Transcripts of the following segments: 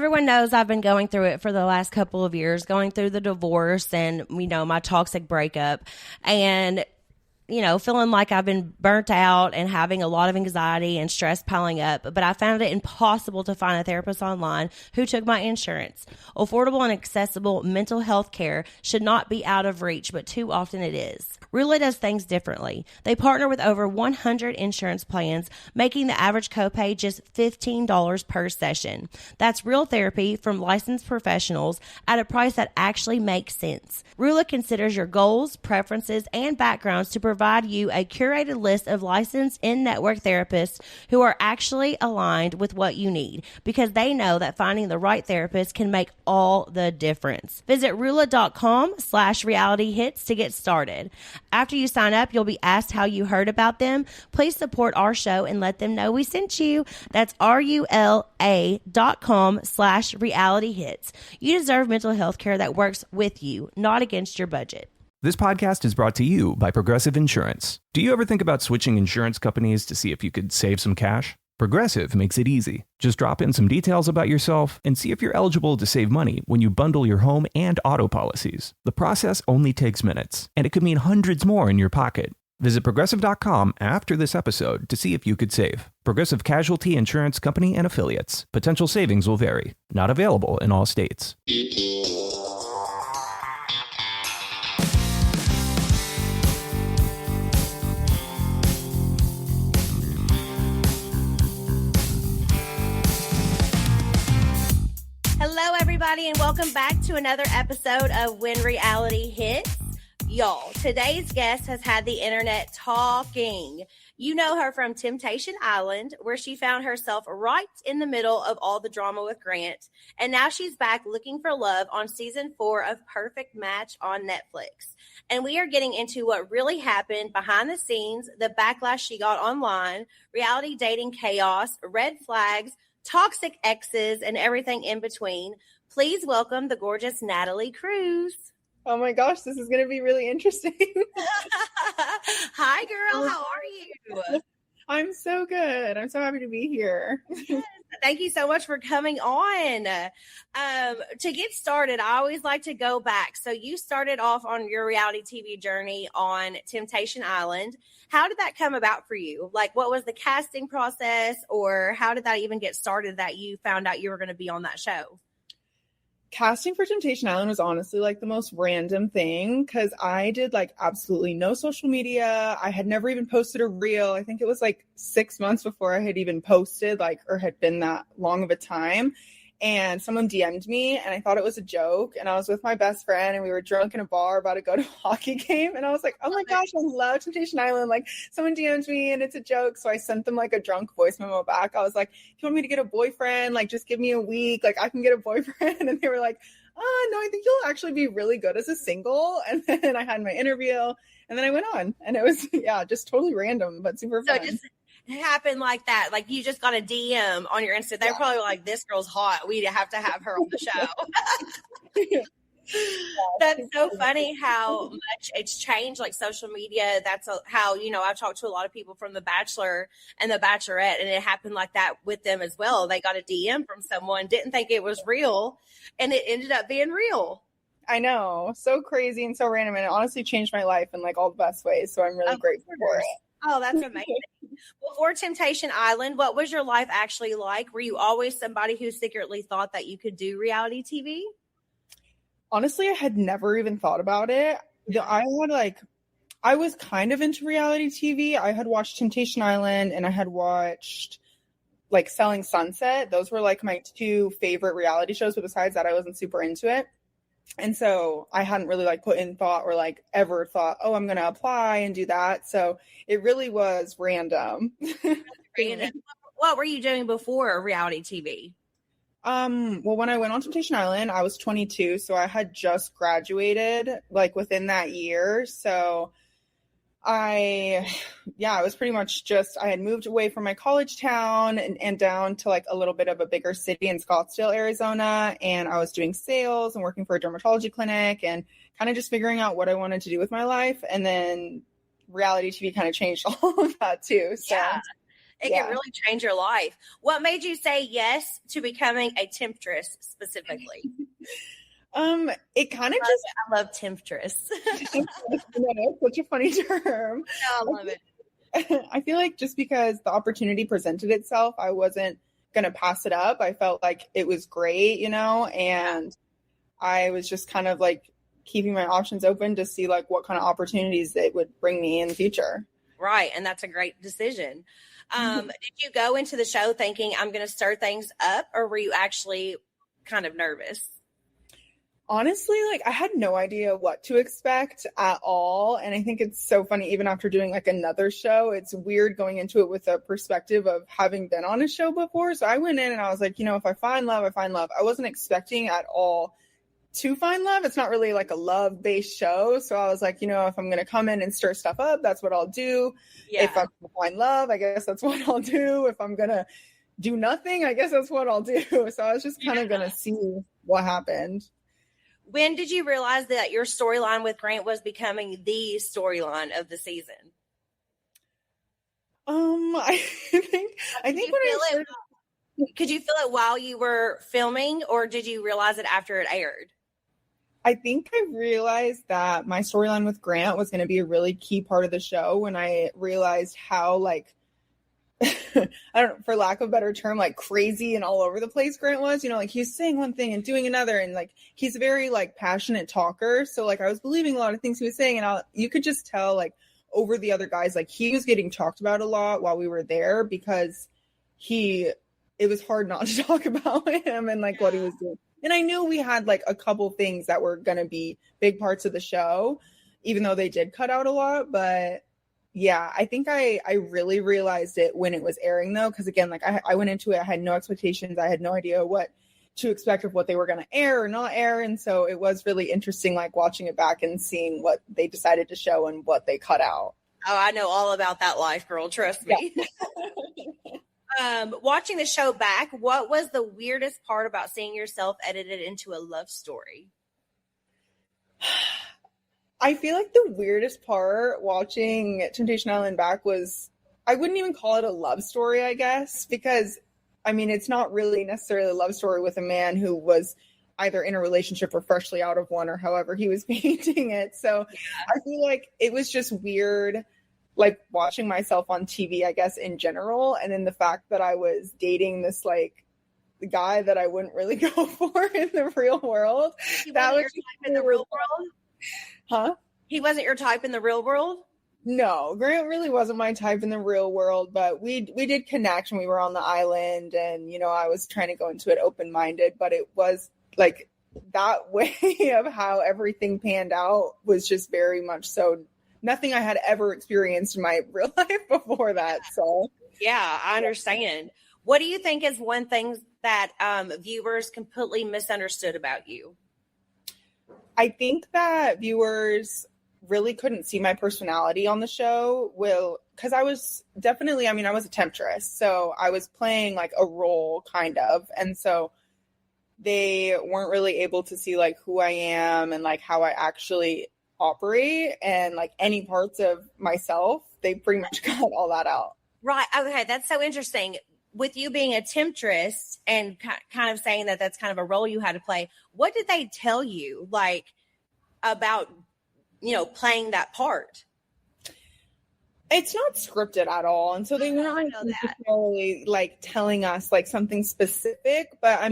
everyone knows I've been going through it for the last couple of years, going through the divorce and, my toxic breakup. And feeling like I've been burnt out and having a lot of anxiety and stress piling up. But I found it impossible to find a therapist online who took my insurance. Affordable and accessible mental health care should not be out of reach, but too often it is. Rula does things differently. They partner with over 100 insurance plans, making the average copay just $15 per session. That's real therapy from licensed professionals at a price that actually makes sense. Rula considers your goals, preferences, and backgrounds to provide you a curated list of licensed in-network therapists who are actually aligned with what you need, because they know that finding the right therapist can make all the difference. Visit Rula.com/realityhits to get started. After you sign up, you'll be asked how you heard about them. Please support our show and let them know we sent you. That's RULA.com/realityhits. You deserve mental health care that works with you, not against your budget. This podcast is brought to you by Progressive Insurance. Do you ever think about switching insurance companies to see if you could save some cash? Progressive makes it easy. Just drop in some details about yourself and see if you're eligible to save money when you bundle your home and auto policies. The process only takes minutes, and it could mean hundreds more in your pocket. Visit Progressive.com after this episode to see if you could save. Progressive Casualty Insurance Company and Affiliates. Potential savings will vary. Not available in all states. Hello, everybody, and welcome back to another episode of When Reality Hits. Y'all, today's guest has had the internet talking. You know her from Temptation Island, where she found herself right in the middle of all the drama with Grant. And now she's back looking for love on season 4 of Perfect Match on Netflix. And we are getting into what really happened behind the scenes, the backlash she got online, reality dating chaos, red flags, toxic exes, and everything in between. Please welcome the gorgeous Natalie Cruz. Oh my gosh, this is going to be really interesting. Hi, girl. How are you? I'm so good. I'm so happy to be here. Yes. Thank you so much for coming on. To get started, I always like to go back. So you started off on your reality TV journey on Temptation Island. How did that come about for you? Like, what was the casting process, or how did that even get started that you found out you were going to be on that show? Casting for Temptation Island was honestly like the most random thing, because I did like absolutely no social media. I had never even posted a reel. I think it was like 6 months before I had even posted, like, or had been that long of a time. And someone DM'd me and I thought it was a joke. And I was with my best friend and we were drunk in a bar about to go to a hockey game. And I was like, oh my gosh, I love Temptation Island. Like, someone DM'd me and it's a joke. So I sent them like a drunk voice memo back. I was like, if you want me to get a boyfriend, like, just give me a week. Like, I can get a boyfriend. And they were like, oh, no, I think you'll actually be really good as a single. And then I had my interview and then I went on. And it was, yeah, just totally random, but super fun. So it happened like that. Like, you just got a DM on your Insta. They're probably like, this girl's hot. We have to have her on the show. That's so funny how much it's changed, like social media. That's how, I've talked to a lot of people from The Bachelor and The Bachelorette, and it happened like that with them as well. They got a DM from someone, didn't think it was real, and it ended up being real. I know. So crazy and so random. And it honestly changed my life in like all the best ways. So I'm really grateful for it. Oh, that's amazing. Before Temptation Island, what was your life actually like? Were you always somebody who secretly thought that you could do reality TV? Honestly, I had never even thought about it. I was kind of into reality TV. I had watched Temptation Island and I had watched like Selling Sunset. Those were like my 2 favorite reality shows, but besides that, I wasn't super into it. And so I hadn't really like put in thought or like ever thought, oh, I'm going to apply and do that. So it really was random. What were you doing before reality TV? Well, when I went on Temptation Island, I was 22. So I had just graduated like within that year. So I was pretty much I had moved away from my college town and down to like a little bit of a bigger city in Scottsdale, Arizona. And I was doing sales and working for a dermatology clinic and kind of just figuring out what I wanted to do with my life. And then reality TV kind of changed all of that too. So. Yeah. It can really change your life. What made you say yes to becoming a temptress specifically? It kind of just, I love temptress. it's such a funny term. I love it. I feel like just because the opportunity presented itself, I wasn't going to pass it up. I felt like it was great, and I was just kind of like keeping my options open to see like what kind of opportunities it would bring me in the future. Right. And that's a great decision. Did you go into the show thinking I'm going to stir things up, or were you actually kind of nervous? Honestly, like I had no idea what to expect at all. And I think it's so funny, even after doing like another show, it's weird going into it with a perspective of having been on a show before. So I went in and I was like, if I find love, I find love. I wasn't expecting at all to find love. It's not really like a love-based show. So I was like, if I'm going to come in and stir stuff up, that's what I'll do. Yeah. If I'm going to find love, I guess that's what I'll do. If I'm going to do nothing, I guess that's what I'll do. So I was just kind of going to see what happened. When did you realize that your storyline with Grant was becoming the storyline of the season? I think could you feel it while you were filming, or did you realize it after it aired? I think I realized that my storyline with Grant was going to be a really key part of the show when I realized how like I don't know, for lack of a better term, like crazy and all over the place Grant was, like he's saying one thing and doing another. And like, he's a very like passionate talker. So like, I was believing a lot of things he was saying, and you could just tell like over the other guys, like he was getting talked about a lot while we were there because it was hard not to talk about him and like what he was doing. And I knew we had like a couple things that were going to be big parts of the show, even though they did cut out a lot, but yeah, I think I really realized it when it was airing though. Cause again, like I went into it, I had no expectations. I had no idea what to expect of what they were going to air or not air. And so it was really interesting, like watching it back and seeing what they decided to show and what they cut out. Oh, I know all about that life, girl. Trust me. Yeah. Watching the show back, what was the weirdest part about seeing yourself edited into a love story? I feel like the weirdest part watching Temptation Island back was, I wouldn't even call it a love story, I guess, because, I mean, it's not really necessarily a love story with a man who was either in a relationship or freshly out of one, or however he was painting it. So yeah. I feel like it was just weird, like watching myself on TV, I guess, in general. And then the fact that I was dating this, like, the guy that I wouldn't really go for in the real world. That was in the real world. Huh? He wasn't your type in the real world? No, Grant really wasn't my type in the real world, but we did connect when we were on the island, and, I was trying to go into it open-minded, but it was like that way of how everything panned out was just very much so nothing I had ever experienced in my real life before that. So yeah, I understand. What do you think is one thing that viewers completely misunderstood about you? I think that viewers really couldn't see my personality on the show. Because I was definitely, I was a temptress. So I was playing like a role kind of. And so they weren't really able to see like who I am and like how I actually operate and like any parts of myself. They pretty much got all that out. Right. Okay. That's so interesting. With you being a temptress and kind of saying that that's kind of a role you had to play, what did they tell you like about, playing that part? It's not scripted at all. And so they weren't necessarily like telling us like something specific, but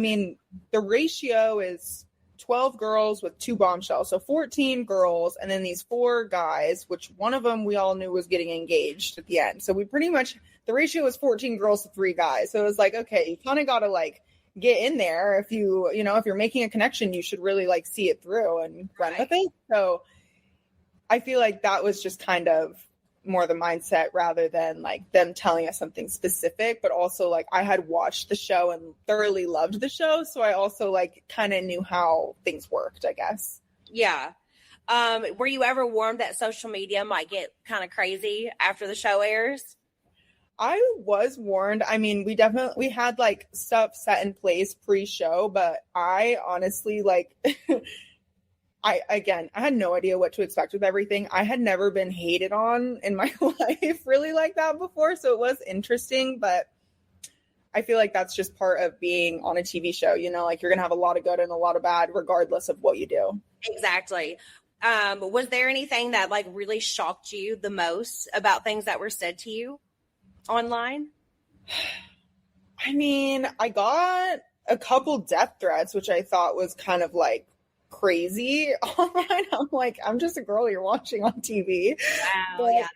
the ratio is 12 girls with 2 bombshells. So 14 girls and then these 4 guys, which one of them we all knew was getting engaged at the end. So we pretty much, the ratio was 14 girls to 3 guys. So it was like, okay, you kind of got to like get in there. If if you're making a connection, you should really like see it through and run with it. So I feel like that was just kind of more the mindset rather than like them telling us something specific, but also like I had watched the show and thoroughly loved the show. So I also like kind of knew how things worked, I guess. Yeah. Were you ever warned that social media might get kind of crazy after the show airs? I was warned. We had like stuff set in place pre-show, but I honestly like I had no idea what to expect with everything. I had never been hated on in my life really like that before. So it was interesting, but I feel like that's just part of being on a TV show, you know, like you're going to have a lot of good and a lot of bad, regardless of what you do. Exactly. Was there anything that like really shocked you the most about things that were said to you online? I mean, I got a couple death threats, which I thought was kind of like crazy online. I'm like, I'm just a girl you're watching on TV. Wow. But Yeah.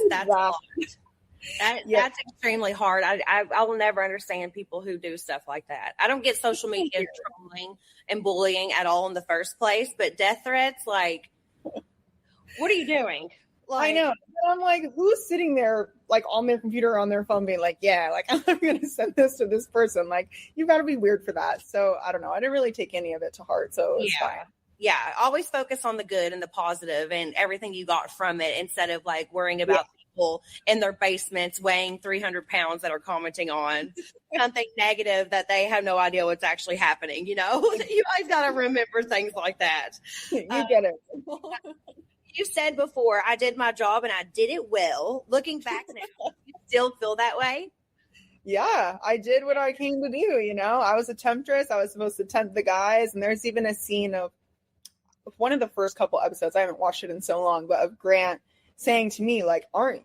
That's a lot. That's extremely hard. I will never understand people who do stuff like that. I don't get social media trolling and bullying at all in the first place, but death threats, like, what are you doing? Like, I know. And I'm like, who's sitting there like on their computer or on their phone being like, yeah, like I'm going to send this to this person. Like, you've got to be weird for that. So I don't know. I didn't really take any of it to heart. So it was fine. Yeah. Always focus on the good and the positive and everything you got from it instead of like worrying about people in their basements weighing 300 pounds that are commenting on something negative that they have no idea what's actually happening. You know, you always got to remember things like that. You get it. You said before, I did my job and I did it well. Looking back now, you still feel that way? Yeah, I did what I came to do, you know. I was a temptress. I was supposed to tempt the guys. And there's even a scene of one of the first couple episodes, I haven't watched it in so long, but of Grant saying to me, like, aren't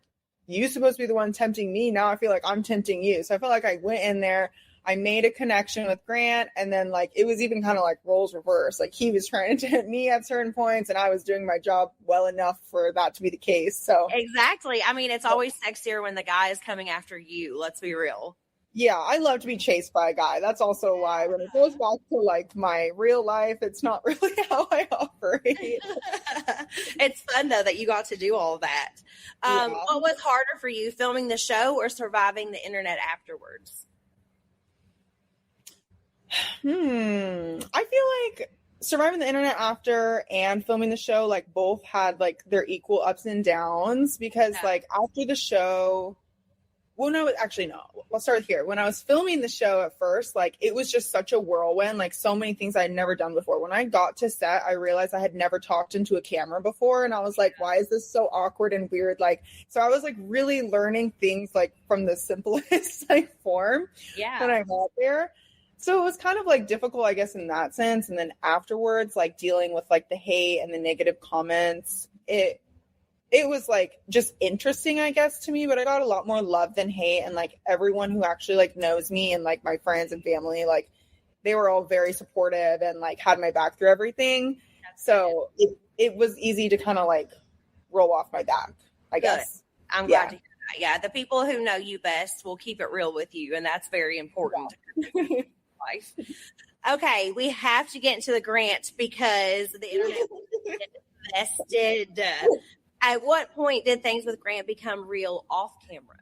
you supposed to be the one tempting me? Now I feel like I'm tempting you. So I felt like I went in there, I made a connection with Grant, and then like it was even kind of like roles reversed. Like he was trying to tempt me at certain points, and I was doing my job well enough for that to be the case. So exactly. I mean, it's always sexier when the guy is coming after you. Let's be real. Yeah, I love to be chased by a guy. That's also why when it goes back to like my real life, it's not really how I operate. It's fun though that you got to do all that. What was harder for you, filming the show or surviving the internet afterwards? I feel like surviving the internet after and filming the show, like both had like their equal ups and downs because like after the show, well, no, actually, no. I'll start here. When I was filming the show at first, like it was just such a whirlwind, like so many things I had never done before. When I got to set, I realized I had never talked into a camera before. And I was like, why is this so awkward and weird? Like, so I was like really learning things like from the simplest like form when I got there. So it was kind of like difficult, I guess, in that sense. And then afterwards, like dealing with like the hate and the negative comments, it was like just interesting, I guess, to me, but I got a lot more love than hate. And like everyone who actually like knows me and like my friends and family, like they were all very supportive and like had my back through everything. So it was easy to kind of like roll off my back, I guess. I'm glad to hear that. Yeah. The people who know you best will keep it real with you. And that's very important. Yeah. Life. Okay. We have to get into the Grant because the internet invested. At what point did things with Grant become real off camera?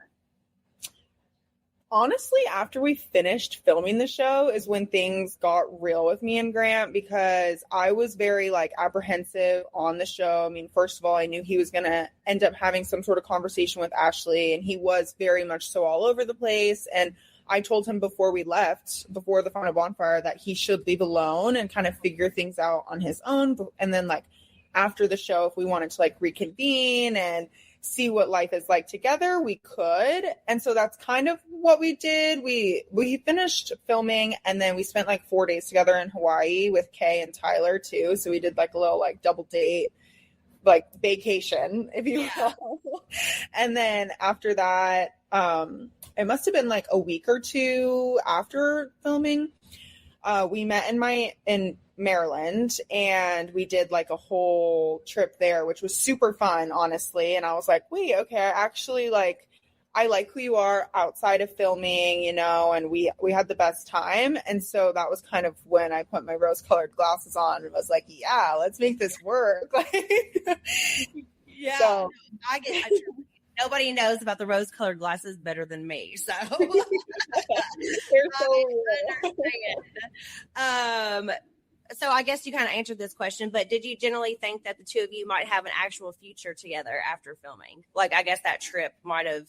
Honestly, after we finished filming the show is when things got real with me and Grant because I was very like apprehensive on the show. I mean, first of all, I knew he was going to end up having some sort of conversation with Ashley, and he was very much so all over the place. And I told him before we left, before the final bonfire, that he should leave alone and kind of figure things out on his own. And then like after the show, if we wanted to like reconvene and see what life is like together, we could. And so that's kind of what we did. We finished filming and then we spent like 4 days together in Hawaii with Kay and Tyler too. So we did like a little like double date, like vacation, if you will. And then after that, it must have been like a week or two after filming. We met in Maryland and we did like a whole trip there, which was super fun, honestly. And I was like, wait, okay, I like who you are outside of filming, you know, and we had the best time. And so that was kind of when I put my rose colored glasses on and was like, yeah, let's make this work. Yeah, so, I get it. Nobody knows about the rose-colored glasses better than me, so they're so so I guess you kind of answered this question, but did you generally think that the two of you might have an actual future together after filming? Like, I guess that trip might have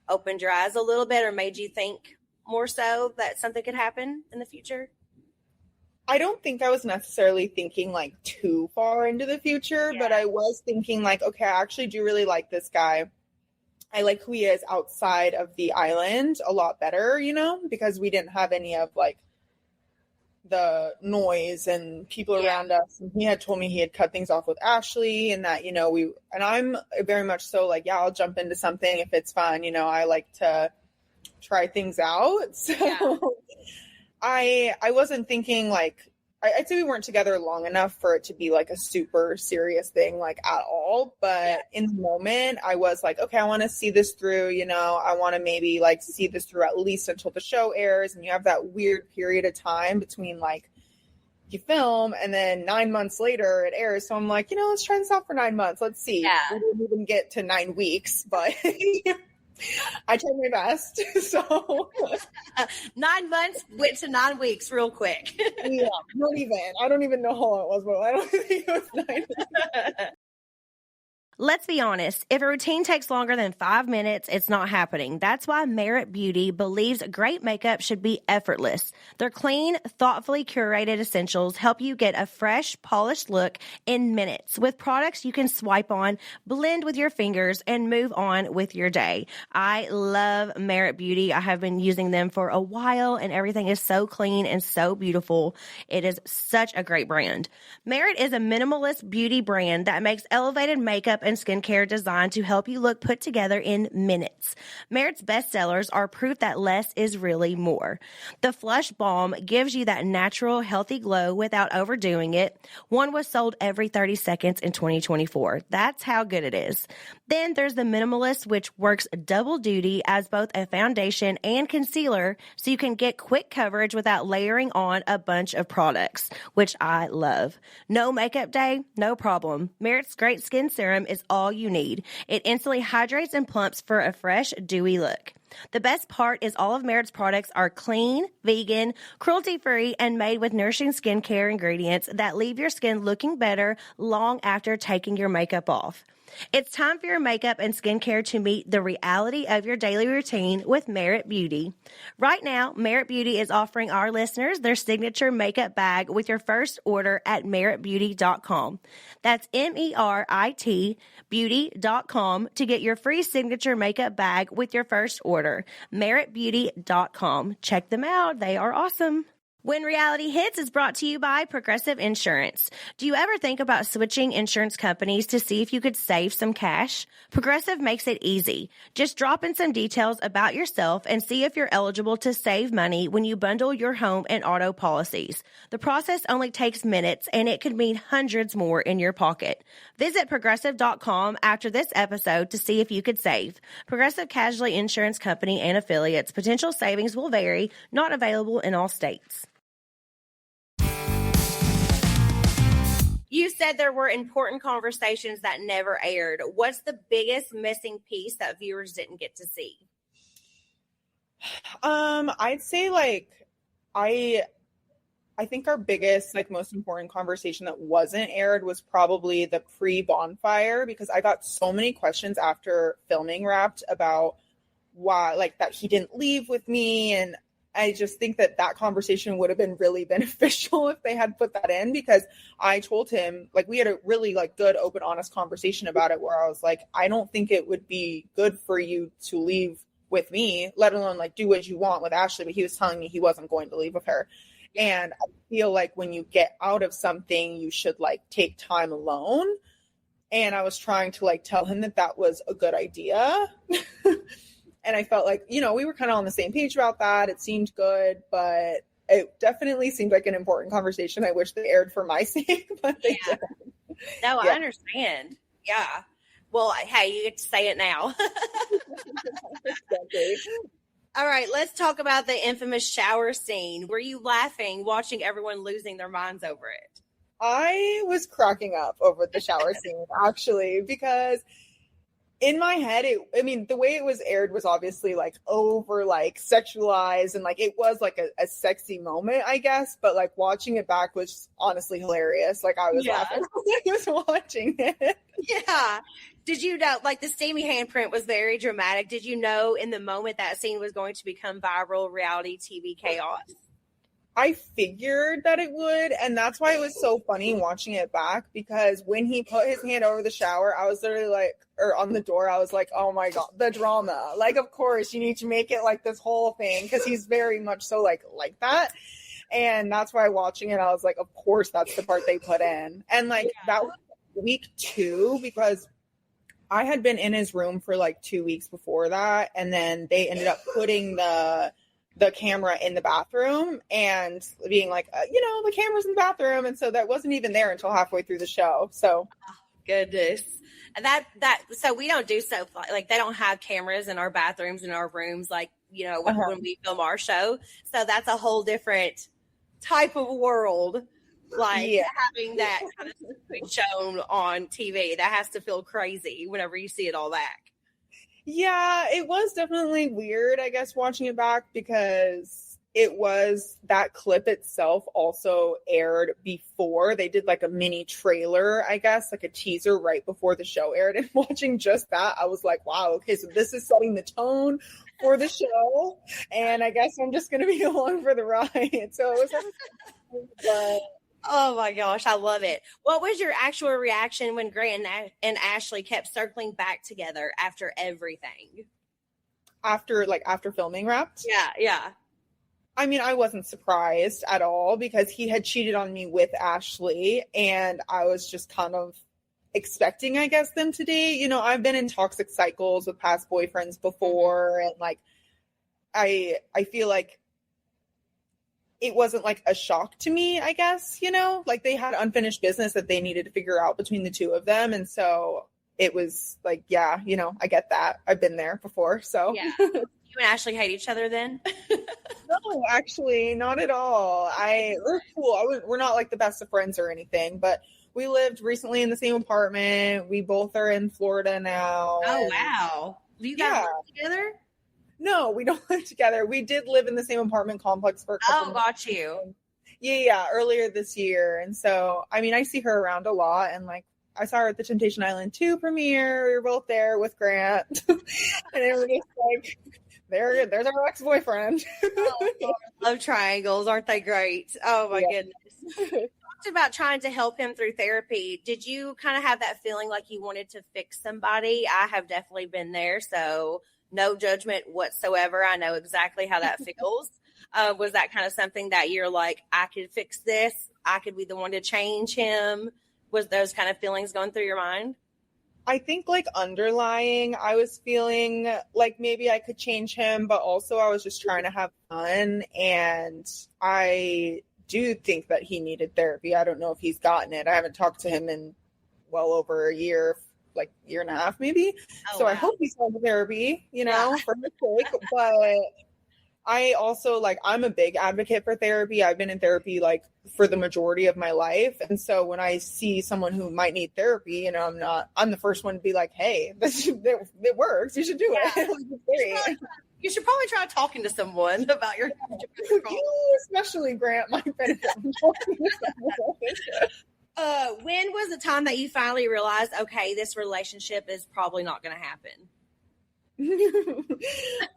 opened your eyes a little bit or made you think more so that something could happen in the future? I don't think I was necessarily thinking like too far into the future, but I was thinking like, okay, I actually do really like this guy. I like who he is outside of the island a lot better, you know, because we didn't have any of like the noise and people around us. And he had told me he had cut things off with Ashley, and that, you know, and I'm very much so like, yeah, I'll jump into something if it's fun. You know, I like to try things out. So I wasn't thinking like, I'd say we weren't together long enough for it to be like a super serious thing, like at all. But in the moment I was like, okay, I want to see this through, you know, I want to maybe like see this through at least until the show airs. And you have that weird period of time between like you film and then 9 months later it airs. So I'm like, you know, let's try this out for 9 months. Let's see. Yeah. We didn't even get to 9 weeks, but I tried my best. So 9 months went to 9 weeks real quick. Yeah, not even. I don't even know how long it was, but I don't think it was 9 months. Let's be honest, if a routine takes longer than 5 minutes, it's not happening. That's why Merit Beauty believes great makeup should be effortless. Their clean, thoughtfully curated essentials help you get a fresh, polished look in minutes with products you can swipe on, blend with your fingers, and move on with your day. I love Merit Beauty. I have been using them for a while, and everything is so clean and so beautiful. It is such a great brand. Merit is a minimalist beauty brand that makes elevated makeup and skincare designed to help you look put together in minutes. Merit's bestsellers are proof that less is really more. The Flush Balm gives you that natural, healthy glow without overdoing it. One was sold every 30 seconds in 2024. That's how good it is. Then there's the Minimalist, which works double duty as both a foundation and concealer, so you can get quick coverage without layering on a bunch of products, which I love. No makeup day? No problem. Merit's Great Skin Serum is all you need. It instantly hydrates and plumps for a fresh, dewy look. The best part is all of Merit's products are clean, vegan, cruelty-free, and made with nourishing skincare ingredients that leave your skin looking better long after taking your makeup off. It's time for your makeup and skincare to meet the reality of your daily routine with Merit Beauty. Right now, Merit Beauty is offering our listeners their signature makeup bag with your first order at meritbeauty.com. That's MERIT beauty.com to get your free signature makeup bag with your first order. meritbeauty.com. Check them out. They are awesome. When Reality Hits is brought to you by Progressive Insurance. Do you ever think about switching insurance companies to see if you could save some cash? Progressive makes it easy. Just drop in some details about yourself and see if you're eligible to save money when you bundle your home and auto policies. The process only takes minutes, and it could mean hundreds more in your pocket. Visit Progressive.com after this episode to see if you could save. Progressive Casualty Insurance Company and affiliates. Potential savings will vary. Not available in all states. You said there were important conversations that never aired. What's the biggest missing piece that viewers didn't get to see? I'd say like I think our biggest, like most important conversation that wasn't aired was probably the pre-bonfire, because I got so many questions after filming wrapped about why, like, that he didn't leave with me. And I just think that conversation would have been really beneficial if they had put that in, because I told him, like, we had a really like good, open, honest conversation about it where I was like, I don't think it would be good for you to leave with me, let alone like do what you want with Ashley. But he was telling me he wasn't going to leave with her. And I feel like when you get out of something, you should like take time alone. And I was trying to like tell him that was a good idea. And I felt like, you know, we were kind of on the same page about that. It seemed good, but it definitely seemed like an important conversation. I wish they aired for my sake, but they didn't. No, I understand. Yeah. Well, hey, you get to say it now. Exactly. All right, let's talk about the infamous shower scene. Were you laughing watching everyone losing their minds over it? I was cracking up over the shower scene, actually, because in my head, the way it was aired was obviously like over like sexualized, and like it was like a sexy moment, I guess. But like watching it back was honestly hilarious. Like I was laughing when I was watching it. Yeah. Did you know, like, the steamy handprint was very dramatic. Did you know in the moment that scene was going to become viral reality TV chaos? I figured that it would, and that's why it was so funny watching it back, because when he put his hand over the shower, I was literally like, or on the door, I was like, oh my God, the drama. Like, of course, you need to make it like this whole thing, because he's very much so like that. And that's why watching it, I was like, of course, that's the part they put in. And like, that was week 2, because I had been in his room for like 2 weeks before that. And then they ended up putting the camera in the bathroom and being like, the camera's in the bathroom. And so that wasn't even there until halfway through the show. So goodness. So we don't do stuff like they don't have cameras in our bathrooms in our rooms, like, when we film our show. So that's a whole different type of world. Like having that kind of shown on TV, that has to feel crazy whenever you see it all back. Yeah, it was definitely weird, I guess, watching it back, because it was that clip itself also aired before. They did like a mini trailer, I guess, like a teaser right before the show aired. And watching just that, I was like, wow, okay, so this is setting the tone for the show. And I guess I'm just going to be along for the ride. So it was but oh my gosh, I love it. What was your actual reaction when Grant and Ashley kept circling back together after everything? After filming wrapped? Yeah. I mean, I wasn't surprised at all, because he had cheated on me with Ashley, and I was just kind of expecting, I guess, them to date. I've been in toxic cycles with past boyfriends before, and like, I feel like it wasn't like a shock to me, I guess, like they had unfinished business that they needed to figure out between the two of them. And so it was like, yeah, I get that. I've been there before. So yeah. You and Ashley hate each other then? No, actually, not at all. We're cool. We're not like the best of friends or anything, but we lived recently in the same apartment. We both are in Florida now. Oh, wow. You guys live together? No, we don't live together. We did live in the same apartment complex for a couple months. Got you. Yeah, earlier this year. And so, I mean, I see her around a lot, and like, I saw her at the Temptation Island 2 premiere. We were both there with Grant. And it was just like, there's our ex-boyfriend. Love triangles. Aren't they great? Oh my goodness. Talked about trying to help him through therapy. Did you kind of have that feeling like you wanted to fix somebody? I have definitely been there. So no judgment whatsoever. I know exactly how that feels. Was that kind of something that you're like, I could fix this? I could be the one to change him? Was those kind of feelings going through your mind? I think like underlying, I was feeling like maybe I could change him, but also I was just trying to have fun. And I do think that he needed therapy. I don't know if he's gotten it. I haven't talked to him in well over a year, like year and a half maybe. So wow. I hope he's going to therapy, for his sake. But I also I'm a big advocate for therapy. I've been in therapy for the majority of my life. And so when I see someone who might need therapy, I'm the first one to be like, hey, it works. You should do it. You should probably try talking to someone about your you, especially Grant, might benefit from talking to someone. When was the time that you finally realized, okay, this relationship is probably not going to happen?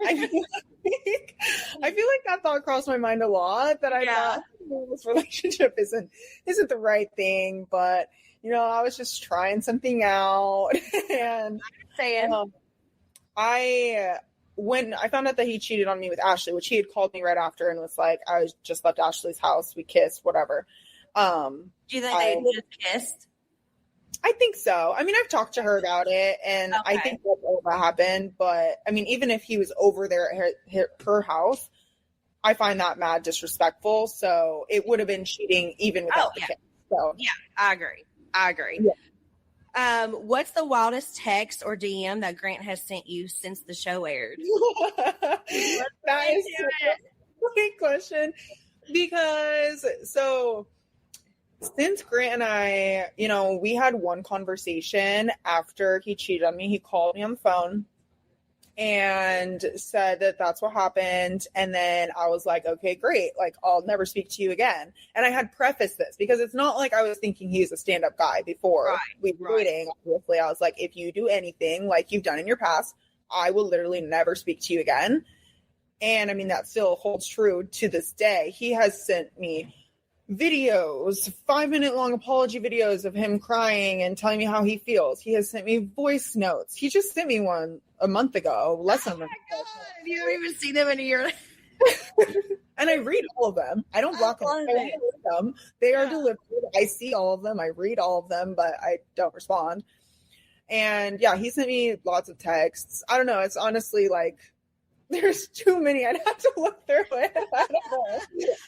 I feel like that thought crossed my mind a lot, that I thought this relationship isn't the right thing, but I was just trying something out. And when I found out that he cheated on me with Ashley, which he had called me right after and was like, I just left Ashley's house, we kissed, whatever. Do you think they just kissed? I think so. I mean, I've talked to her about it, and I think that's all that happened. But I mean, even if he was over there at her house, I find that mad disrespectful. So it would have been cheating even without the kiss. So yeah, I agree. Yeah. What's the wildest text or DM that Grant has sent you since the show aired? That is a great question, because since Grant and I, we had one conversation after he cheated on me. He called me on the phone and said that that's what happened. And then I was like, okay, great. I'll never speak to you again. And I had prefaced this because it's not like I was thinking he's a stand-up guy before we were dating. Obviously, I was like, if you do anything like you've done in your past, I will literally never speak to you again. And I mean, that still holds true to this day. He has sent me videos, 5-minute long apology videos of him crying and telling me how he feels. He has sent me voice notes. He just sent me one a month ago, less than a month ago. You haven't even seen them in a year. And I read all of them. I don't block them. I read them. They are delivered. I see all of them. I read all of them, but I don't respond. And yeah, he sent me lots of texts. I don't know. It's honestly like, there's too many. I'd have to look through it. I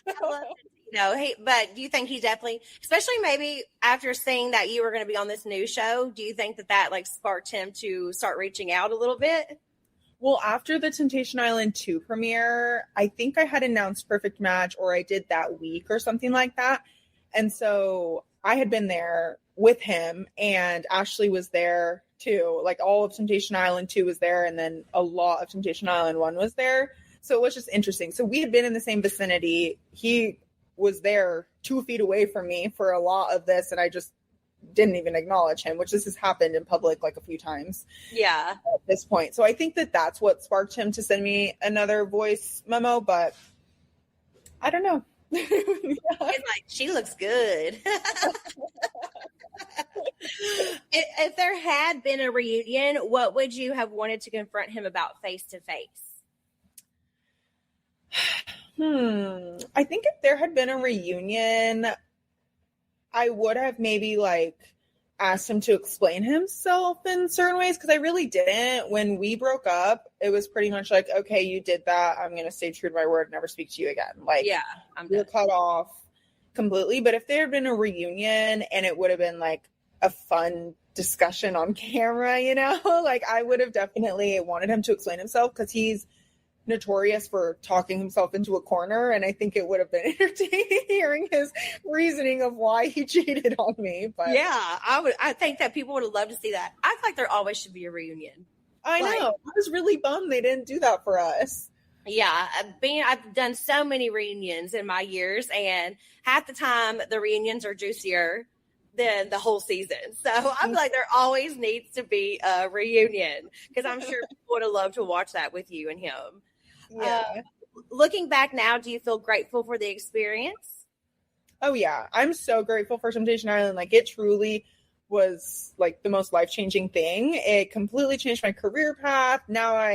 don't know. But do you think he definitely, especially maybe after seeing that you were going to be on this new show, do you think that like sparked him to start reaching out a little bit? Well, after the Temptation Island 2 premiere, I think I had announced Perfect Match, or I did that week or something like that. And so I had been there with him, and Ashley was there too. Like, all of Temptation Island 2 was there, and then a lot of Temptation Island 1 was there. So it was just interesting. So we had been in the same vicinity. He was there 2 feet away from me for a lot of this, and I just didn't even acknowledge him, which this has happened in public like a few times. Yeah. At this point. So I think that's what sparked him to send me another voice memo, but I don't know. Yeah. It's like, she looks good. If there had been a reunion, what would you have wanted to confront him about face to face? I think if there had been a reunion, I would have maybe like asked him to explain himself in certain ways, because I really didn't. When we broke up, it was pretty much like, okay, you did that. I'm going to stay true to my word and never speak to you again. Like, yeah, you're cut off completely. But if there had been a reunion and it would have been like a fun discussion on camera, you know, like I would have definitely wanted him to explain himself, because he's notorious for talking himself into a corner, and I think it would have been entertaining hearing his reasoning of why he cheated on me. But yeah, I think that people would have loved to see that. I feel like there always should be a reunion. I know. I was really bummed they didn't do that for us. Yeah, I've done so many reunions in my years, and half the time the reunions are juicier than the whole season. So I feel like there always needs to be a reunion, because I'm sure people would have loved to watch that with you and him. Yeah. Looking back now, do you feel grateful for the experience? Oh yeah, I'm so grateful for Temptation Island. Like, it truly was like the most life-changing thing. It completely changed my career path. Now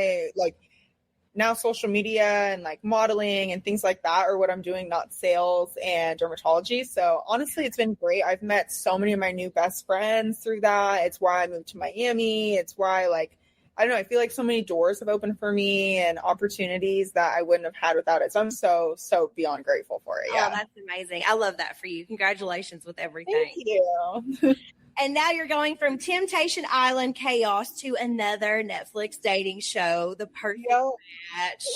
social media and like modeling and things like that are what I'm doing, not sales and dermatology. So honestly, it's been great. I've met so many of my new best friends through that. It's why I moved to Miami. It's why, like, I don't know, I feel like so many doors have opened for me and opportunities that I wouldn't have had without it. So I'm so beyond grateful for it. Yeah. Oh, that's amazing. I love that for you. Congratulations with everything. Thank you. And now you're going from Temptation Island chaos to another Netflix dating show, The Perfect Match.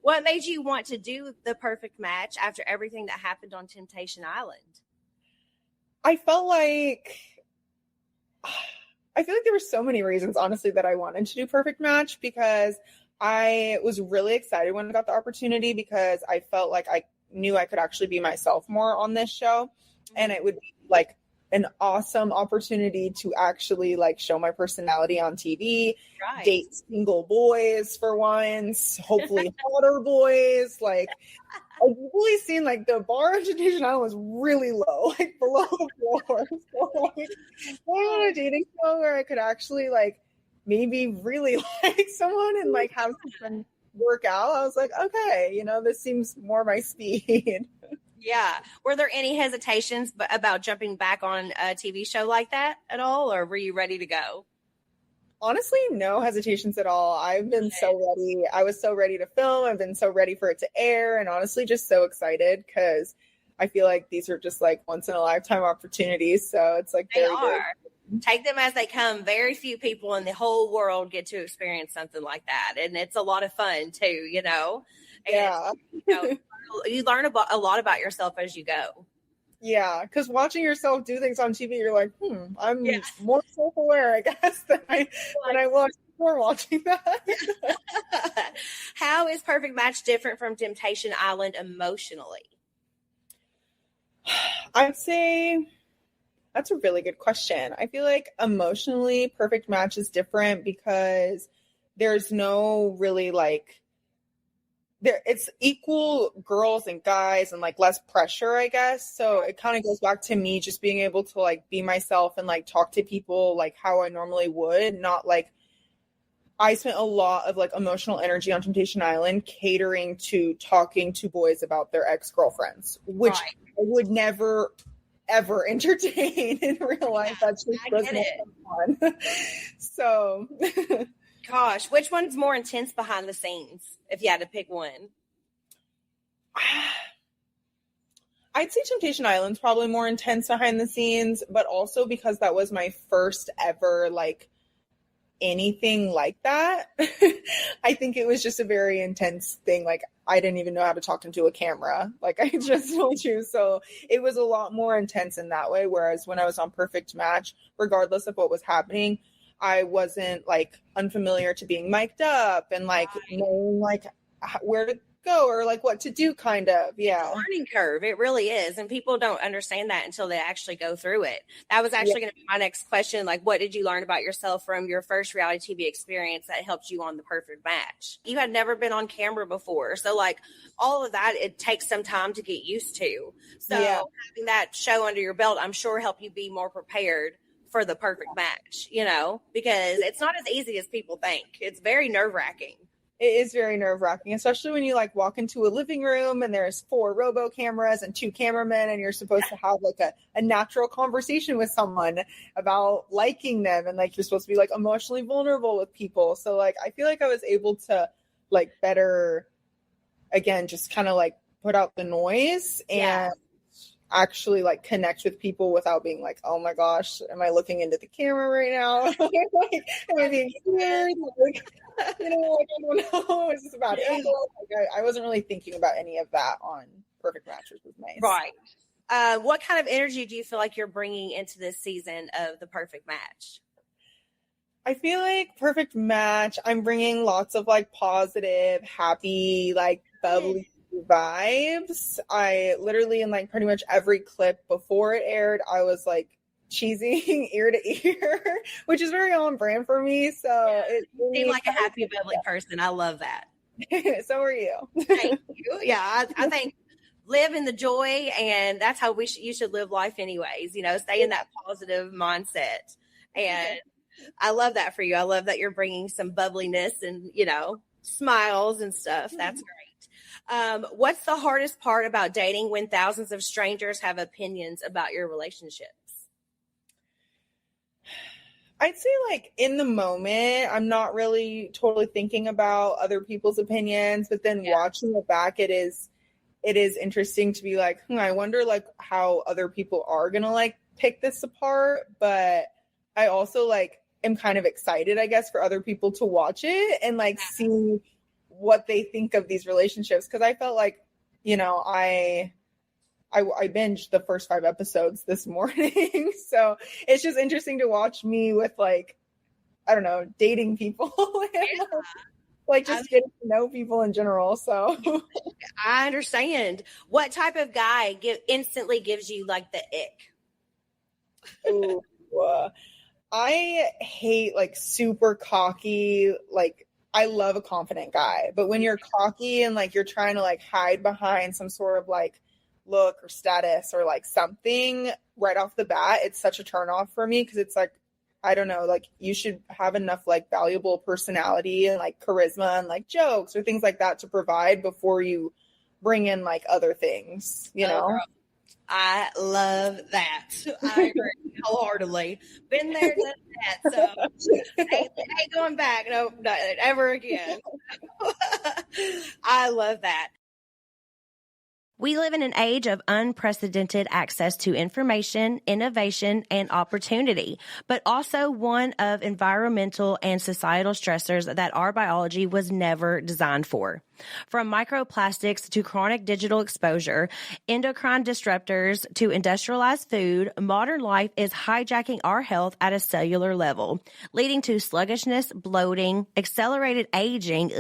What made you want to do The Perfect Match after everything that happened on Temptation Island? I felt like there were so many reasons, honestly, that I wanted to do Perfect Match, because I was really excited when I got the opportunity, because I felt like I knew I could actually be myself more on this show. And it would be like an awesome opportunity to actually like show my personality on TV, date single boys for once, hopefully hotter boys. Like, I've really seen like the bar of Temptation Island was really low, like below the floor. So like, I want a dating show where I could actually like maybe really like someone and like have someone work out. I was like, okay, you know, this seems more my speed. Yeah. Were there any hesitations about jumping back on a TV show like that at all, or were you ready to go? Honestly, no hesitations at all. I've been so ready. I was so ready to film. I've been so ready for it to air, and honestly just so excited, because I feel like these are just like once in a lifetime opportunities. So it's like they are. Take them as they come. Very few people in the whole world get to experience something like that, and it's a lot of fun too, you know. And, yeah. You learn a lot about yourself as you go. Yeah, because watching yourself do things on TV, you're like, I'm more self-aware, I guess, than I was before watching that. How is Perfect Match different from Temptation Island emotionally? I'd say that's a really good question. I feel like emotionally, Perfect Match is different because there's no really like, it's equal girls and guys and like less pressure, I guess. So it kind of goes back to me just being able to like be myself and like talk to people like how I normally would, not like, I spent a lot of like emotional energy on Temptation Island catering to talking to boys about their ex-girlfriends, which I would never ever entertain in real life. That's just wasn't fun. So gosh, which one's more intense behind the scenes if you had to pick one? I'd say Temptation Island's probably more intense behind the scenes, but also because that was my first ever like anything like that. I think it was just a very intense thing. Like I didn't even know how to talk into a camera, like I just told you. So it was a lot more intense in that way. Whereas when I was on Perfect Match, regardless of what was happening, I wasn't like unfamiliar to being mic'd up and like knowing like where to go or like what to do, kind of. Yeah. Learning curve. It really is. And people don't understand that until they actually go through it. That was actually going to be my next question. Like, what did you learn about yourself from your first reality TV experience that helped you on the Perfect Match? You had never been on camera before. So like all of that, it takes some time to get used to. So having that show under your belt, I'm sure helped you be more prepared for the Perfect Match, you know, because it's not as easy as people think. It's very nerve-wracking. It is very nerve-wracking, especially when you like walk into a living room and there's 4 robo cameras and 2 cameramen and you're supposed to have like a natural conversation with someone about liking them, and like you're supposed to be like emotionally vulnerable with people. So like I feel like I was able to like better, again, just kind of like put out the noise and actually like connect with people without being like, oh my gosh, am I looking into the camera right now? Like, am I being weird? Like, you know, like, I don't know. Is this about angle? Like, I wasn't really thinking about any of that on Perfect Match, which was nice. Right. What kind of energy do you feel like you're bringing into this season of the Perfect Match? I feel like Perfect Match, I'm bringing lots of like positive, happy, like bubbly vibes. I literally in like pretty much every clip before it aired, I was like cheesing ear to ear, which is very on brand for me. So it really seemed like a happy, bubbly person. I love that. So are you. Thank you. Yeah, I think live in the joy, and that's how you should live life anyways. You know, stay in that positive mindset. And I love that for you. I love that you're bringing some bubbliness and, you know, smiles and stuff. That's great. What's the hardest part about dating when thousands of strangers have opinions about your relationships? I'd say like in the moment, I'm not really totally thinking about other people's opinions, but then watching it back, it is interesting to be like, I wonder like how other people are going to like pick this apart. But I also like am kind of excited, I guess, for other people to watch it and like see what they think of these relationships. Cause I felt like, you know, I binged the first 5 episodes this morning. So it's just interesting to watch me with like, I don't know, dating people and like just getting to know people in general. So I understand. What type of guy instantly gives you like the ick? Ooh, I hate like super cocky, like I love a confident guy, but when you're cocky and like you're trying to like hide behind some sort of like look or status or like something right off the bat, it's such a turn off for me because it's like, I don't know, like you should have enough like valuable personality and like charisma and like jokes or things like that to provide before you bring in like other things, you know? Girl. I love that. I agree wholeheartedly. Been there, done that. So ain't going back. No, ever again. I love that. We live in an age of unprecedented access to information, innovation, and opportunity, but also one of environmental and societal stressors that our biology was never designed for. From microplastics to chronic digital exposure, endocrine disruptors to industrialized food, modern life is hijacking our health at a cellular level, leading to sluggishness, bloating, accelerated aging,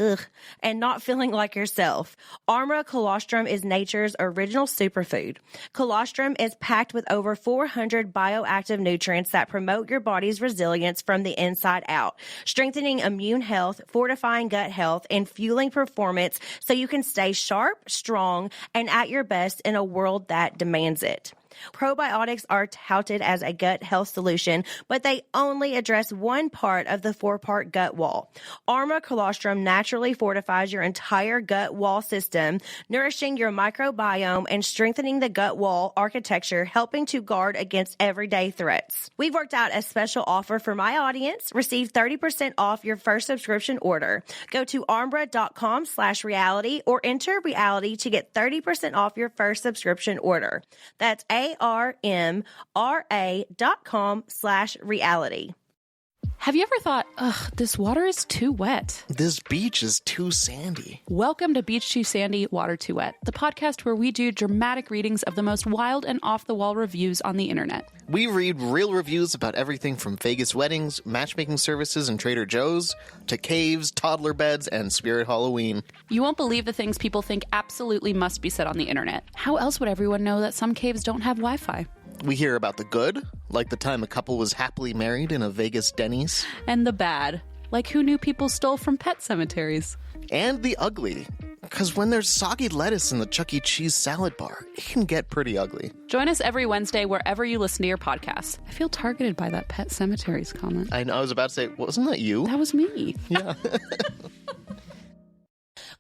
and not feeling like yourself. Armra colostrum is nature's original superfood. Colostrum is packed with over 400 bioactive nutrients that promote your body's resilience from the inside out, strengthening immune health, fortifying gut health, and fueling performance so you can stay sharp, strong, and at your best in a world that demands it. Probiotics are touted as a gut health solution, but they only address one part of the 4-part gut wall. Armra colostrum naturally fortifies your entire gut wall system, nourishing your microbiome and strengthening the gut wall architecture, helping to guard against everyday threats. We've worked out a special offer for my audience. Receive 30% off your first subscription order. Go to armra.com/reality or enter reality to get 30% off your first subscription order. That's armra.com/reality. Have you ever thought, this water is too wet? This beach is too sandy. Welcome to Beach Too Sandy, Water Too Wet, the podcast where we do dramatic readings of the most wild and off-the-wall reviews on the internet. We read real reviews about everything from Vegas weddings, matchmaking services and Trader Joe's, to caves, toddler beds, and Spirit Halloween. You won't believe the things people think absolutely must be said on the internet. How else would everyone know that some caves don't have Wi-Fi? We hear about the good, like the time a couple was happily married in a Vegas Denny's. And the bad, like who knew people stole from pet cemeteries. And the ugly, because when there's soggy lettuce in the Chuck E. Cheese salad bar, it can get pretty ugly. Join us every Wednesday wherever you listen to your podcasts. I feel targeted by that pet cemeteries comment. I know, I was about to say, wasn't that you? That was me. Yeah.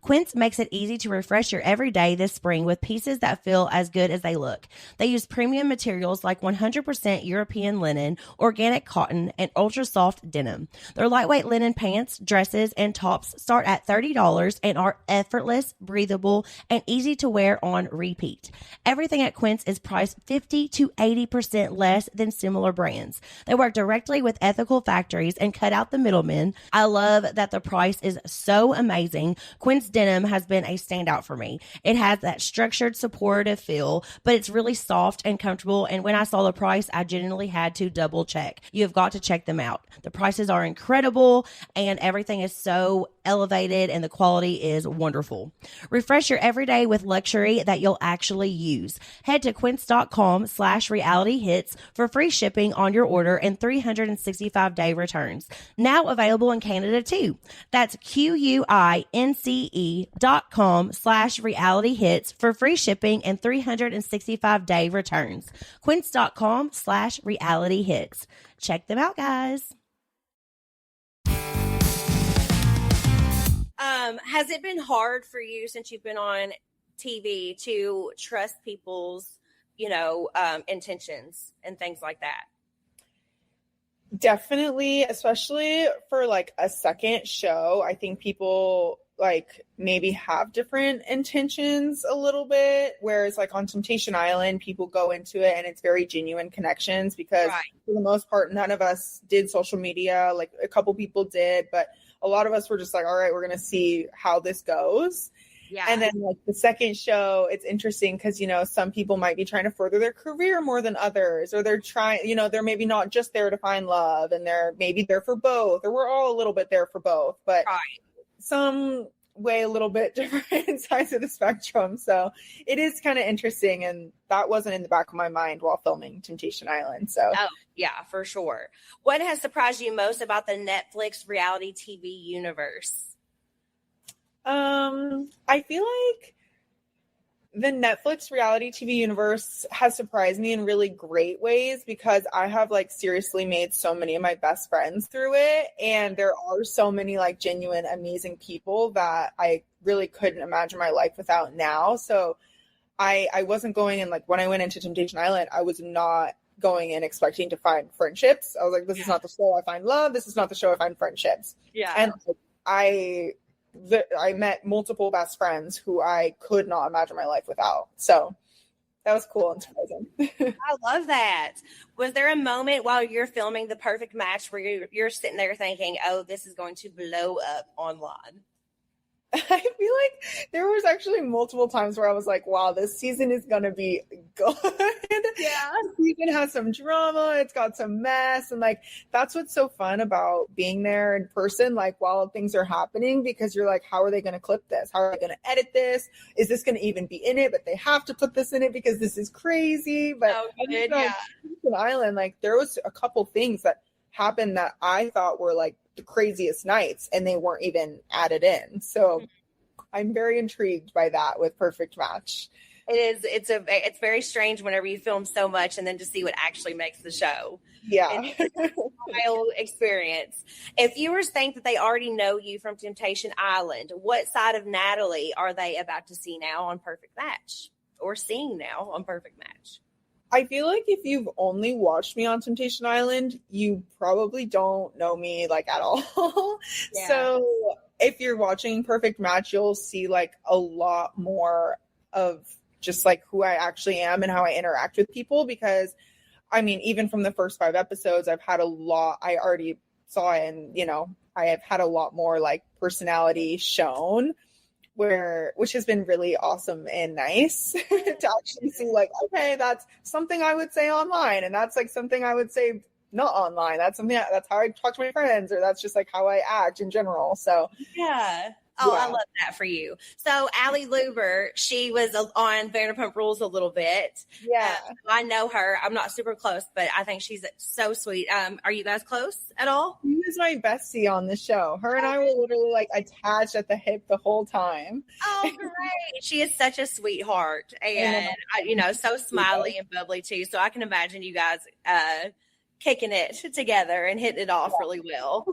Quince makes it easy to refresh your everyday this spring with pieces that feel as good as they look. They use premium materials like 100% European linen, organic cotton, and ultra-soft denim. Their lightweight linen pants, dresses, and tops start at $30 and are effortless, breathable, and easy to wear on repeat. Everything at Quince is priced 50 to 80% less than similar brands. They work directly with ethical factories and cut out the middlemen. I love that the price is so amazing. Quince denim has been a standout for me. It has that structured, supportive feel, but it's really soft and comfortable. And when I saw the price, I genuinely had to double check. You have got to check them out. The prices are incredible and everything is so elevated and the quality is wonderful. Refresh your everyday with luxury that you'll actually use. Head to quince.com/realityhits for free shipping on your order and 365-day returns. Now available in Canada too. That's QUINCE.com/realityhits for free shipping and 365-day returns. Quince.com/realityhits. Check them out, guys. Has it been hard for you since you've been on TV to trust people's, intentions and things like that? Definitely, especially for like a second show. I think people like maybe have different intentions a little bit, whereas like on Temptation Island, people go into it and it's very genuine connections because for the most part, none of us did social media. Like a couple people did, but a lot of us were just like, all right, we're going to see how this goes. Yeah. And then like the second show, it's interesting because, some people might be trying to further their career more than others, or they're trying, they're maybe not just there to find love and they're maybe there for both, or we're all a little bit there for both, but some way a little bit different sides of the spectrum. So it is kind of interesting. And that wasn't in the back of my mind while filming Temptation Island. So yeah, for sure. What has surprised you most about the Netflix reality TV universe? I feel like the Netflix reality TV universe has surprised me in really great ways because I have like seriously made so many of my best friends through it. And there are so many like genuine, amazing people that I really couldn't imagine my life without now. So I wasn't going in like when I went into Temptation Island, I was not going in expecting to find friendships. I was like, this is not the show I find love. This is not the show I find friendships. Yeah. And like, I met multiple best friends who I could not imagine my life without. So that was cool and surprising. I love that. Was there a moment while you're filming The Perfect Match where you're sitting there thinking, oh, this is going to blow up online? I feel like there was actually multiple times where I was like, wow, this season is going to be good. Yeah. This season has some drama. It's got some mess. And like, that's what's so fun about being there in person, like while things are happening, because you're like, how are they going to clip this? How are they going to edit this? Is this going to even be in it? But they have to put this in it because this is crazy. But Island, like there was a couple things that happened that I thought were like the craziest nights and they weren't even added in. So I'm very intrigued by that with Perfect Match. It's very strange whenever you film so much and then to see what actually makes the show. Yeah. It's a wild experience. If viewers think that they already know you from Temptation Island, what side of Natalie are they about to see now on Perfect Match or seeing now on Perfect Match? I feel like if you've only watched me on Temptation Island, you probably don't know me like at all. Yeah. So if you're watching Perfect Match, you'll see like a lot more of just like who I actually am and how I interact with people. Because I mean, even from the first 5 episodes, I've had a lot, I already saw it, and you know, I have had a lot more like personality shown, which has been really awesome and nice to actually see like, okay, that's something I would say online, and that's like something I would say not online. That's something that's how I talk to my friends, or that's just like how I act in general. So yeah. Oh, yeah. I love that for you. So Allie Luber, she was on Vanderpump Rules a little bit. Yeah. I know her. I'm not super close, but I think she's so sweet. Are you guys close at all? She was my bestie on the show. Her and I were literally like attached at the hip the whole time. Oh, great. She is such a sweetheart and, so smiley and bubbly too. So I can imagine you guys kicking it together and hitting it off really well.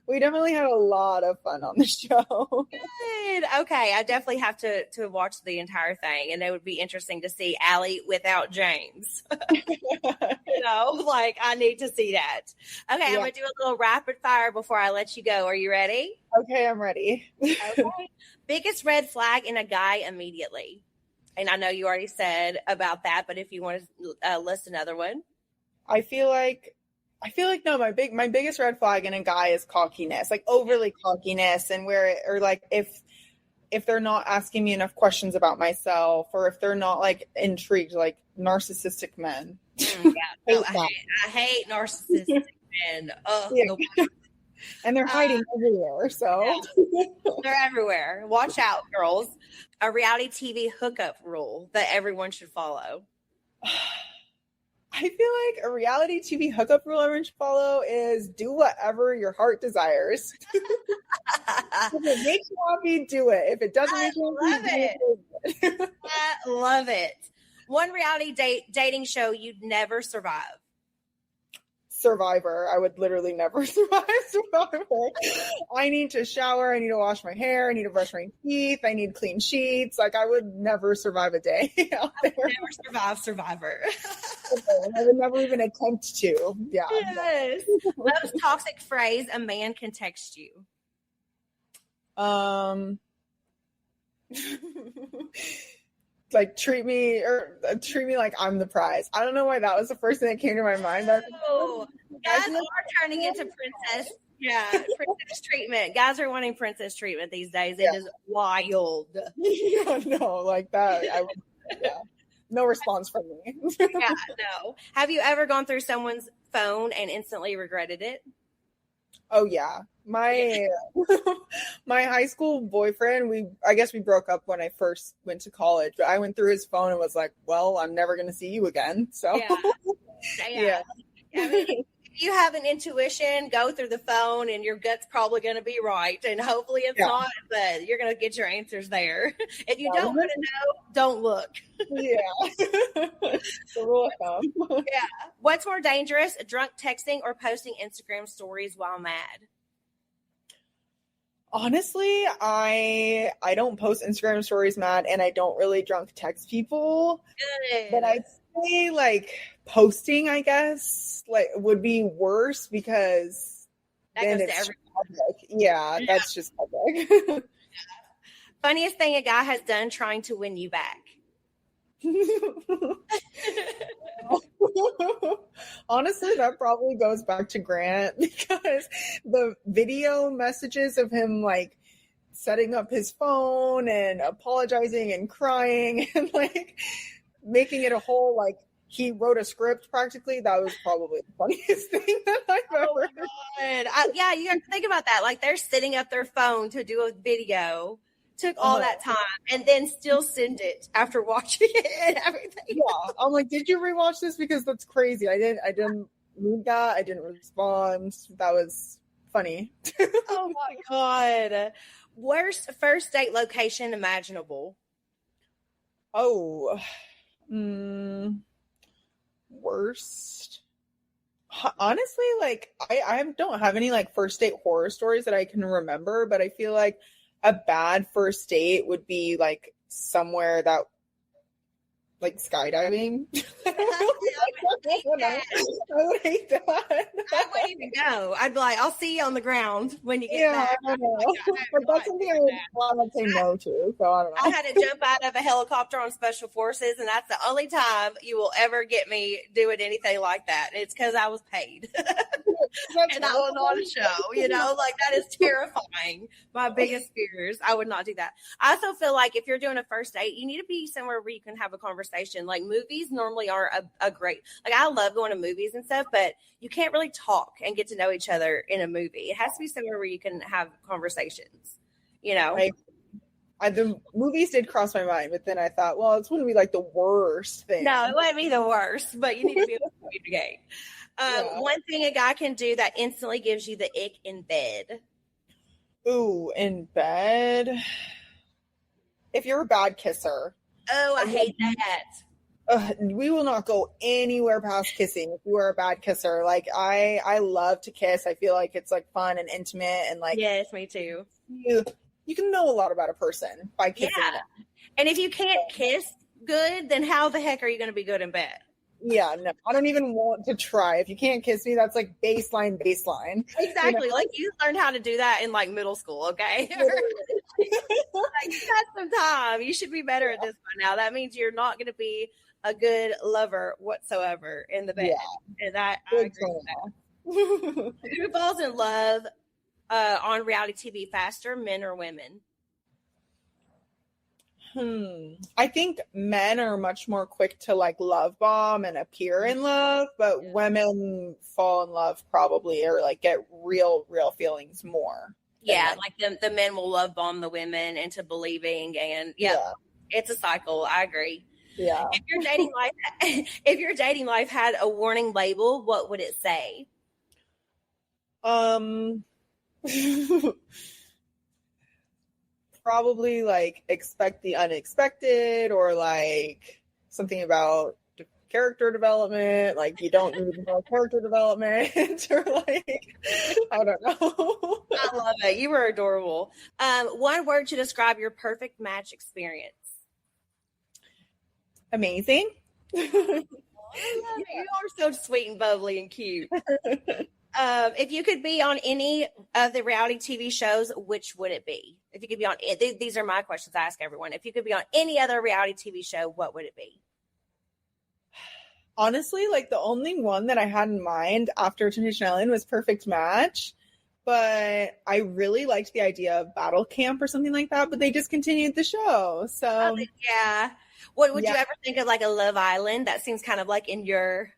We definitely had a lot of fun on the show. Good. Okay, I definitely have to watch the entire thing, and it would be interesting to see Allie without James. Like I need to see that. Okay, I'm gonna do a little rapid fire before I let you go. Are you ready? Okay, I'm ready. Okay. Biggest red flag in a guy immediately, and I know you already said about that, but if you want to list another one. I feel like no, my biggest red flag in a guy is cockiness, like overly cockiness, and if they're not asking me enough questions about myself, or if they're not like intrigued, like narcissistic men. I hate narcissistic men. Yeah. And they're hiding everywhere. So they're everywhere. Watch out, girls. A reality TV hookup rule that everyone should follow. I feel like a reality TV hookup rule everyone should follow is do whatever your heart desires. If it makes you happy, do it. If it doesn't make you happy, do it. I love it. One reality dating show you'd never survive. Survivor. I would literally never survive Survivor. I need to shower. I need to wash my hair. I need to brush my teeth. I need clean sheets. Like I would never survive a day out there. I would never survive Survivor. I would never even attempt to. Yeah. Yes. Most toxic phrase a man can text you. Like treat me like I'm the prize. I don't know why that was the first thing that came to my mind. But guys are turning into princess. Yeah, princess treatment. Guys are wanting princess treatment these days. It is wild. Yeah, no, like that. No response from me. Yeah, no. Have you ever gone through someone's phone and instantly regretted it? Oh yeah. My high school boyfriend, I guess we broke up when I first went to college, but I went through his phone and was like, well, I'm never going to see you again. So yeah. I mean, if you have an intuition, go through the phone and your gut's probably going to be right. And hopefully it's not, but you're going to get your answers there. If you don't want to know, don't look. Yeah. The rule of thumb. Yeah. What's more dangerous, drunk texting or posting Instagram stories while mad? Honestly, I don't post Instagram stories mad, and I don't really drunk text people. Good. But I'd say like posting, I guess, like would be worse because that then goes it's to public. Yeah, that's just public. Funniest thing a guy has done trying to win you back. Honestly, that probably goes back to Grant because the video messages of him like setting up his phone and apologizing and crying and like making it a whole like he wrote a script practically. That was probably the funniest thing that I've ever heard. Yeah, you have to think about that. Like they're setting up their phone to do a video. Took all that time and then still send it after watching it and everything. Yeah, I'm like, did you rewatch this? Because that's crazy. I didn't read that. I didn't respond. That was funny. Oh my God. Worst first date location imaginable. Oh, worst. Honestly, like I don't have any like first date horror stories that I can remember, but I feel like a bad first date would be like somewhere that like skydiving. I would hate that. I wouldn't even go. I'd be like, I'll see you on the ground when you get back. I don't know. But that's something I would say no to. So I don't know. I had to jump out of a helicopter on Special Forces, and that's the only time you will ever get me doing anything like that. It's because I was paid. And I was on a show, you know, like that is terrifying. My biggest fears. I would not do that. I also feel like if you're doing a first date, you need to be somewhere where you can have a conversation. Like movies normally are a great, like I love going to movies and stuff, but you can't really talk and get to know each other in a movie. It has to be somewhere where you can have conversations, you know? The movies did cross my mind, but then I thought, well, it's wouldn't be like the worst thing. No, it wouldn't be the worst, but you need to be able to communicate. One thing a guy can do that instantly gives you the ick in bed. Ooh, in bed. If you're a bad kisser. Oh, I hate that. We will not go anywhere past kissing if you are a bad kisser. Like I love to kiss. I feel like it's like fun and intimate and like yes, me too. You can know a lot about a person by kissing them. And if you can't kiss good, then how the heck are you going to be good in bed? Yeah, no, I don't even want to try. If you can't kiss me, that's like baseline. Exactly. You know? Like you learned how to do that in like middle school, okay? Like you got some time. You should be better at this by now. That means you're not going to be a good lover whatsoever in the bed. Yeah. And I agree with that. Who falls in love on reality TV faster, men or women? I think men are much more quick to like love bomb and appear in love, but women fall in love probably or like get real feelings more. Yeah, like the men will love bomb the women into believing, and it's a cycle. I agree. Yeah. If your dating life had a warning label, what would it say? Probably like expect the unexpected or like something about character development, like you don't need more character development or like I don't know. I love it. You were adorable. One word to describe your perfect match experience. Amazing. You are so sweet and bubbly and cute. If you could be on any of the reality TV shows, which would it be? If you could be on, these are my questions I ask everyone. If you could be on any other reality TV show, what would it be? Honestly, like the only one that I had in mind after Temptation Island was Perfect Match, but I really liked the idea of Battle Camp or something like that, but they discontinued the show. So yeah. What would you ever think of like a Love Island? That seems kind of like in your...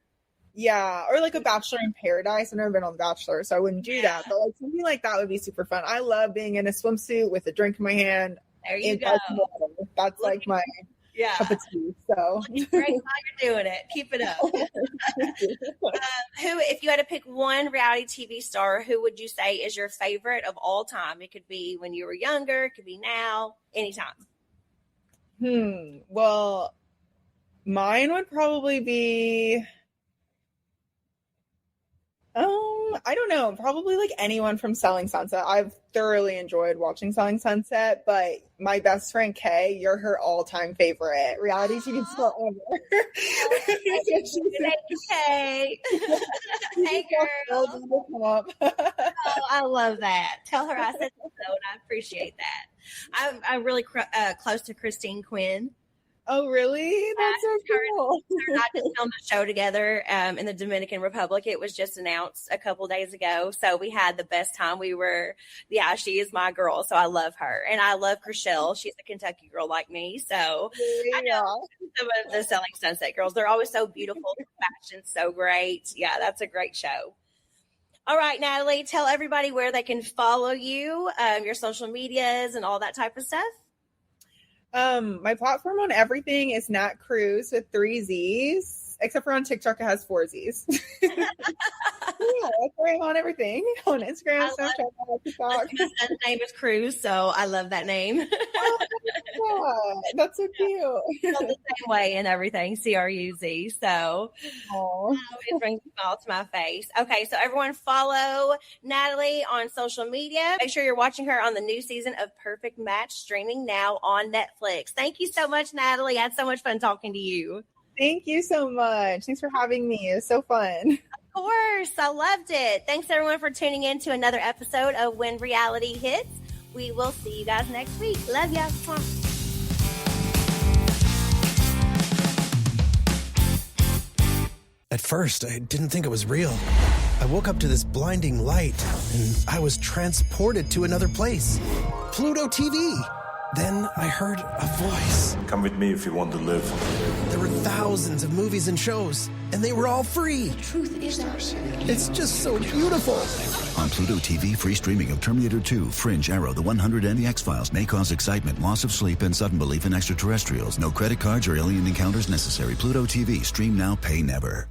Yeah, or like a Bachelor in Paradise. I've never been on The Bachelor, so I wouldn't do that. But like something like that would be super fun. I love being in a swimsuit with a drink in my hand. There you go. That's like my cup of tea. So great how you're doing it. Keep it up. If you had to pick one reality TV star, who would you say is your favorite of all time? It could be when you were younger, it could be now, anytime. Well, mine would probably be I don't know, probably like anyone from Selling Sunset. I've thoroughly enjoyed watching Selling Sunset, but my best friend Kay, you're her all-time favorite reality TV star ever. Kay. Hey girl. Oh, I love that. Tell her I said so, and I appreciate that. I'm really close to Christine Quinn. Oh, really? That's so cool. They're not just filmed a show together in the Dominican Republic. It was just announced a couple days ago. So we had the best time. She is my girl. So I love her. And I love Chriselle. She's a Kentucky girl like me. So I know some of the Selling Sunset girls. They're always so beautiful. Their fashion's so great. Yeah, that's a great show. All right, Natalie, tell everybody where they can follow you, your social medias and all that type of stuff. My platform on everything is Nat Cruz with 3 Z's, except for on TikTok, it has 4 Z's. Yeah, that's where I'm on everything. On Instagram, Snapchat, TikTok. My son's name is Cruz, so I love that name. Oh, that's so cute. The same way and everything, CRUZ. So it brings a smile to my face. Okay, so everyone follow Natalie on social media. Make sure you're watching her on the new season of Perfect Match, streaming now on Netflix. Thank you so much, Natalie. I had so much fun talking to you. Thank you so much. Thanks for having me. It was so fun. Of course. I loved it. Thanks, everyone, for tuning in to another episode of When Reality Hits. We will see you guys next week. Love ya. At first, I didn't think it was real. I woke up to this blinding light, and I was transported to another place. Pluto TV. Then I heard a voice. Come with me if you want to live. There were thousands of movies and shows, and they were all free. The truth is ours. It's just so beautiful. On Pluto TV, free streaming of Terminator 2, Fringe, Arrow, The 100, and The X-Files may cause excitement, loss of sleep, and sudden belief in extraterrestrials. No credit cards or alien encounters necessary. Pluto TV. Stream now, pay never.